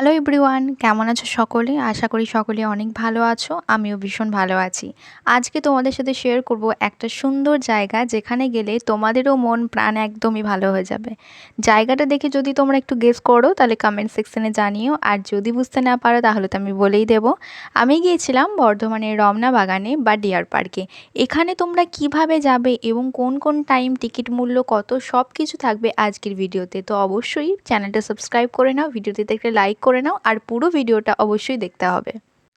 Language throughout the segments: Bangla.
হ্যালো এভরিওয়ান, কেমন আছো সকলে? আশা করি সকলে অনেক ভালো আছো। আমিও ভীষণ ভালো আছি। আজকে তোমাদের সাথে শেয়ার করব একটা সুন্দর জায়গা যেখানে গেলে তোমাদেরও মন প্রাণ একদমই ভালো হয়ে যাবে। জায়গাটা দেখে যদি তোমরা একটু গেস করো তাহলে কমেন্ট সেকশনে জানিও, আর যদি বুঝতে না পারো তাহলে তো আমি বলেই দেব। আমি গিয়েছিলাম বর্ধমানের রমনা বাগানে বা ডিয়ার পার্কে। এখানে তোমরা কিভাবে যাবে এবং কোন কোন টাইম, টিকিট মূল্য কত, সব কিছু থাকবে আজকের ভিডিওতে। তো অবশ্যই চ্যানেলটা সাবস্ক্রাইব করে নাও, ভিডিওটিতে একটা লাইক করে নাও, আর পুরো ভিডিওটা অবশ্যই দেখতে হবে।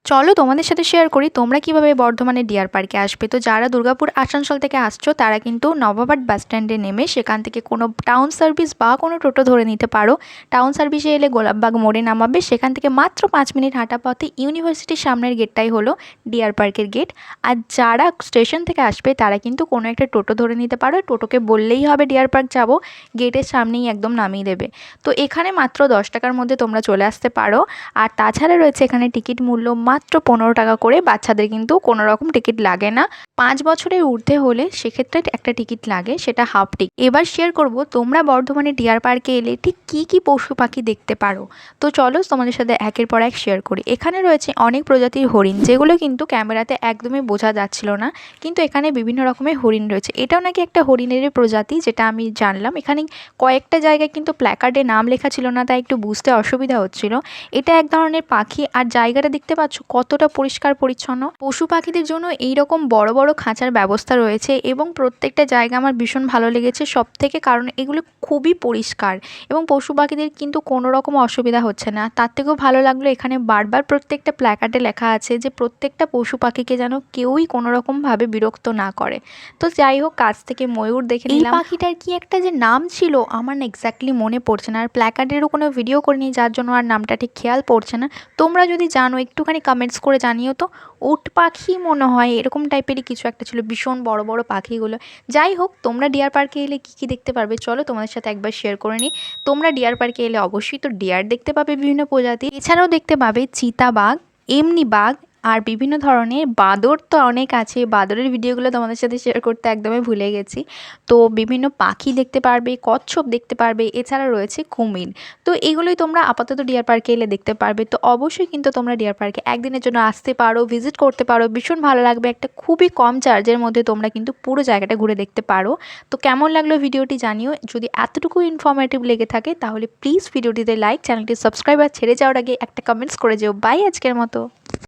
চলো তোমাদের সাথে শেয়ার করি তোমরা কিভাবে বর্ধমানে ডিয়ার পার্কে আসবে। তো যারা দুর্গাপুর আসানসোল থেকে আসছো তারা কিন্তু নবাবহাট বাস স্ট্যান্ডে নেমে সেখান থেকে কোনো টাউন সার্ভিস বা কোনো টোটো ধরে নিতে পারো। টাউন সার্ভিসে এলে গোলাপবাগ মোড়ে নামাবে, সেখান থেকে মাত্র 5 মিনিট হাঁটা পথে ইউনিভার্সিটির সামনের গেটটাই হলো ডিয়ার পার্কের গেট। আর যারা স্টেশন থেকে আসবে তারা কিন্তু কোনো একটা টোটো ধরে নিতে পারো, টোটোকে বললেই হবে ডিয়ার পার্ক যাব, গেটের সামনেই একদম নামিয়ে দেবে। তো এখানে মাত্র 10 টাকার মধ্যে তোমরা চলে আসতে পারো। আর তাছাড়া রয়েছে এখানে টিকিট মূল্য মাত্র 15 টাকা করে, বাচ্চাদের কিন্তু কোনো রকম টিকিট লাগে না। 5 বছরের ঊর্ধ্বে হলে সেক্ষেত্রে একটা টিকিট লাগে, সেটা হাফ টিকিট। এবার শেয়ার করব তোমরা বর্ধমানে ডিয়ার পার্কে এলে ঠিক কী কী পশু পাখি দেখতে পারো। তো চলো তোমাদের সাথে একের পর এক শেয়ার করি। এখানে রয়েছে অনেক প্রজাতির হরিণ, যেগুলো কিন্তু ক্যামেরাতে একদমই বোঝা যাচ্ছিল না, কিন্তু এখানে বিভিন্ন রকমের হরিণ রয়েছে। এটাও নাকি একটা হরিণের প্রজাতি, যেটা আমি জানলাম। এখানে কয়েকটা জায়গায় কিন্তু প্ল্যাকার্ডে নাম লেখা ছিল না, তাই একটু বুঝতে অসুবিধা হচ্ছিল। এটা এক ধরনের পাখি। আর জায়গাটা দেখতে পাচ্ছ কতটা পরিষ্কার পরিচ্ছন্ন। পশু পাখিদের জন্য এইরকম বড় বড় খাঁচার ব্যবস্থা রয়েছে, এবং প্রত্যেকটা জায়গা আমার ভীষণ ভালো লেগেছে সব থেকে, কারণ এগুলো খুবই পরিষ্কার এবং পশু পাখিদের কিন্তু কোনো রকম অসুবিধা হচ্ছে না। তার থেকেও ভালো লাগলো এখানে বারবার প্রত্যেকটা প্ল্যাকার্ডে লেখা আছে যে প্রত্যেকটা পশু পাখিকে যেন কেউই কোনো রকমভাবে বিরক্ত না করে। তো যাই হোক, কাছ থেকে ময়ূর দেখে নিলাম। এই পাখিটার কি একটা যে নাম ছিল আমার না এক্স্যাক্টলি মনে পড়ছে না, আর প্ল্যাকার্ডেরও কোনো ভিডিও করিনি যার জন্য আর নামটা ঠিক খেয়াল পড়ছে না। তোমরা যদি জানো একটুখানি কমেন্টস করে জানিও তো। উট পাখি মনে হয় এরকম টাইপেরই কিছু একটা ছিল, ভীষণ বড় বড় পাখিগুলো। যাই হোক, তোমরা ডিয়ার পার্কে এলে কী কী দেখতে পারবে চলো তোমাদের সাথে একবার শেয়ার করে নিই। তোমরা ডিয়ার পার্কে এলে অবশ্যই তো ডিয়ার দেখতে পাবে বিভিন্ন প্রজাতি, এছাড়াও দেখতে পাবে চিতাবাঘ, এমনি বাঘ, আর বিভিন্ন ধরনের বাঁদর তো অনেক আছে। বাঁদরের ভিডিওগুলো তোমাদের সাথে শেয়ার করতে একদমই ভুলে গেছি। তো বিভিন্ন পাখি দেখতে পারবে, কচ্ছপ দেখতে পারবে, এছাড়া রয়েছে কুমির। তো এগুলোই তোমরা আপাতত ডিয়ার পার্কে এলে দেখতে পারবে। তো অবশ্যই কিন্তু তোমরা ডিয়ার পার্কে একদিনের জন্য আসতে পারো, ভিজিট করতে পারো, ভীষণ ভালো লাগবে। একটা খুবই কম চার্জের মধ্যে তোমরা কিন্তু পুরো জায়গাটা ঘুরে দেখতে পারো। তো কেমন লাগলো ভিডিওটি জানিও। যদি এতটুকু ইনফরমেটিভ লেগে থাকে তাহলে প্লিজ ভিডিওটিতে লাইক, চ্যানেলটি সাবস্ক্রাইব, আর ছেড়ে যাওয়ার আগে একটা কমেন্টস করে যেও। বাই আজকের মতো।